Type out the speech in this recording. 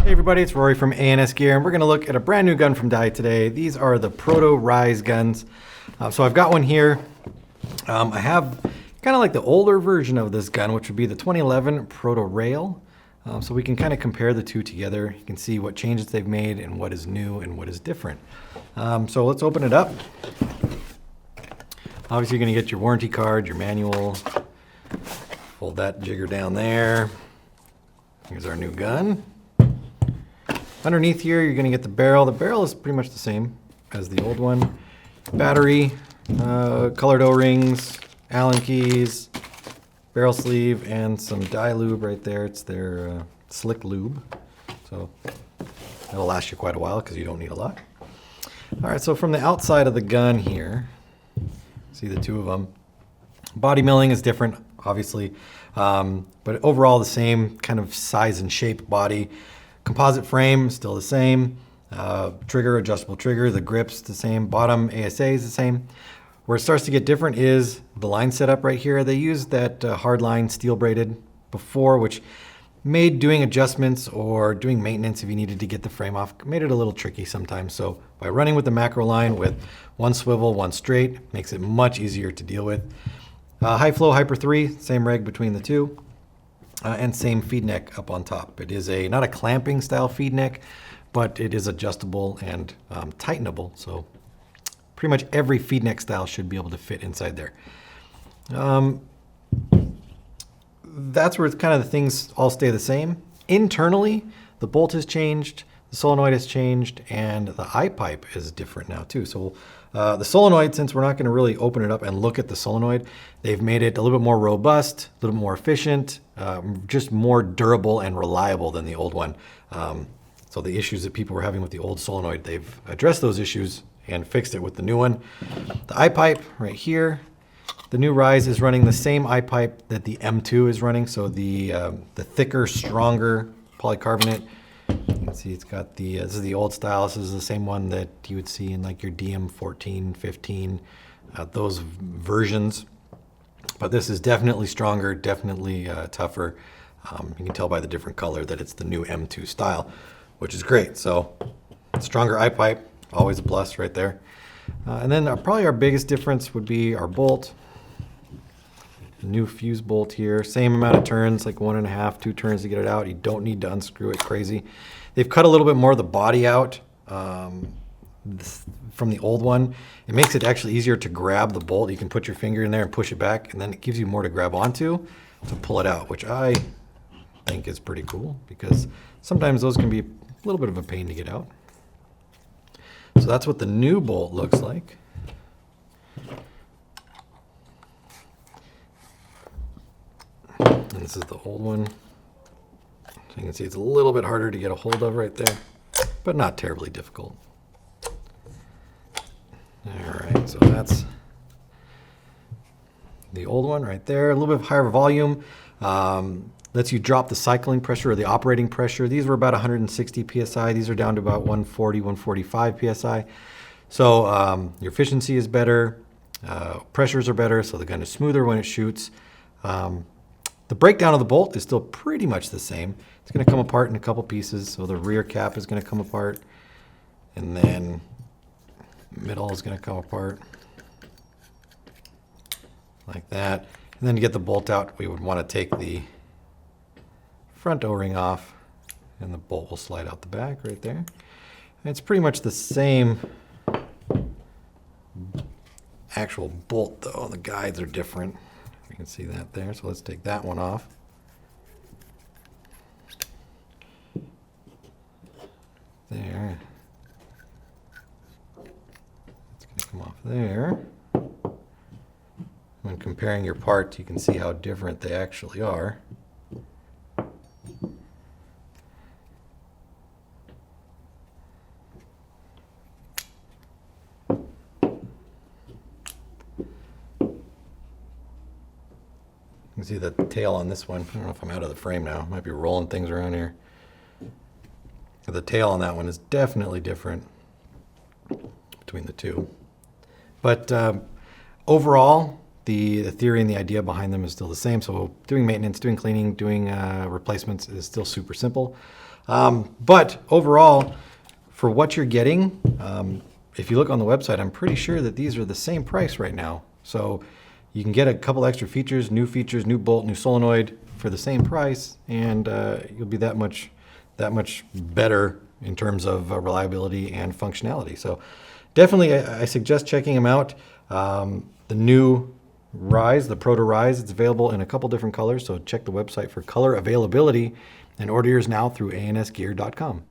Hey everybody, it's Rory from A&S Gear, and we're going to look at a brand new gun from Dye today. These are the Proto Rize guns. So I've got one here. I have kind of like the older version of this gun, which would be the 2011 Proto Rail. So we can kind of compare the two together. You can see what changes they've made and what is new and what is different. So let's open it up. Obviously you're going to get your warranty card, your manual. Fold that jigger down there. Here's our new gun. Underneath here, you're going to get the barrel. The barrel is pretty much the same as the old one. Battery, colored O-rings, Allen keys, barrel sleeve, and some dye lube right there. It's their slick lube. So that'll last you quite a while because you don't need a lot. All right, so from the outside of the gun here, see the two of them. Body milling is different, obviously, but overall the same kind of size and shape body. Composite frame, still the same. Trigger, adjustable trigger. The grip's the same. Bottom ASA is the same. Where it starts to get different is the line setup right here. They used that hard line steel braided before, which made doing adjustments or doing maintenance if you needed to get the frame off, made it a little tricky sometimes. So by running with the macro line with one swivel, one straight, makes it much easier to deal with. High flow Hyper 3, same reg between the two. And same feed neck up on top. It is not a clamping style feed neck, but it is adjustable and tightenable. So pretty much every feed neck style should be able to fit inside there. That's where kind of the things all stay the same. Internally, the bolt has changed, the solenoid has changed, and the eye pipe is different now too. So the solenoid, since we're not going to really open it up and look at the solenoid, they've made it a little bit more robust, a little bit more efficient, just more durable and reliable than the old one. So the issues that people were having with the old solenoid, they've addressed those issues and fixed it with the new one. The eye pipe right here, the new Rize is running the same eye pipe that the M2 is running. So the thicker, stronger polycarbonate. You can see it's got this is the old style. This is the same one that you would see in like your DM14, 15, those versions. But this is definitely stronger, definitely tougher. You can tell by the different color that it's the new M2 style, which is great. So stronger eye pipe, always a plus right there. And then probably our biggest difference would be our bolt. New fuse bolt here, same amount of turns, like 1.5, 2 turns to get it out. You don't need to unscrew it crazy. They've cut a little bit more of the body out from the old one. It makes it actually easier to grab the bolt. You can put your finger in there and push it back, and then it gives you more to grab onto to pull it out, which I think is pretty cool because sometimes those can be a little bit of a pain to get out. So that's what the new bolt looks like. And this is the old one. So you can see it's a little bit harder to get a hold of right there, but not terribly difficult. All right, so that's the old one right there. A little bit higher volume. Lets you drop the cycling pressure or the operating pressure. These were about 160 PSI. These are down to about 140, 145 PSI. So your efficiency is better. Pressures are better, so the gun is smoother when it shoots. The breakdown of the bolt is still pretty much the same. It's going to come apart in a couple pieces. So the rear cap is going to come apart, and then middle is going to come apart like that. And then to get the bolt out, we would want to take the front O-ring off, and the bolt will slide out the back right there. And it's pretty much the same actual bolt though. The guides are different. You can see that there. So let's take that one off. There. It's going to come off there. When comparing your parts, you can see how different they actually are. You can see the tail on this one. I don't know if I'm out of the frame now. I might be rolling things around here. The tail on that one is definitely different between the two. But overall, the theory and the idea behind them is still the same. So doing maintenance, doing cleaning, doing replacements is still super simple. But overall, for what you're getting, if you look on the website, I'm pretty sure that these are the same price right now. So you can get a couple extra features, new bolt, new solenoid for the same price, and you'll be that much better in terms of reliability and functionality. So definitely, I suggest checking them out. The new Rize, the Proto Rize, it's available in a couple different colors. So check the website for color availability and order yours now through ansgear.com.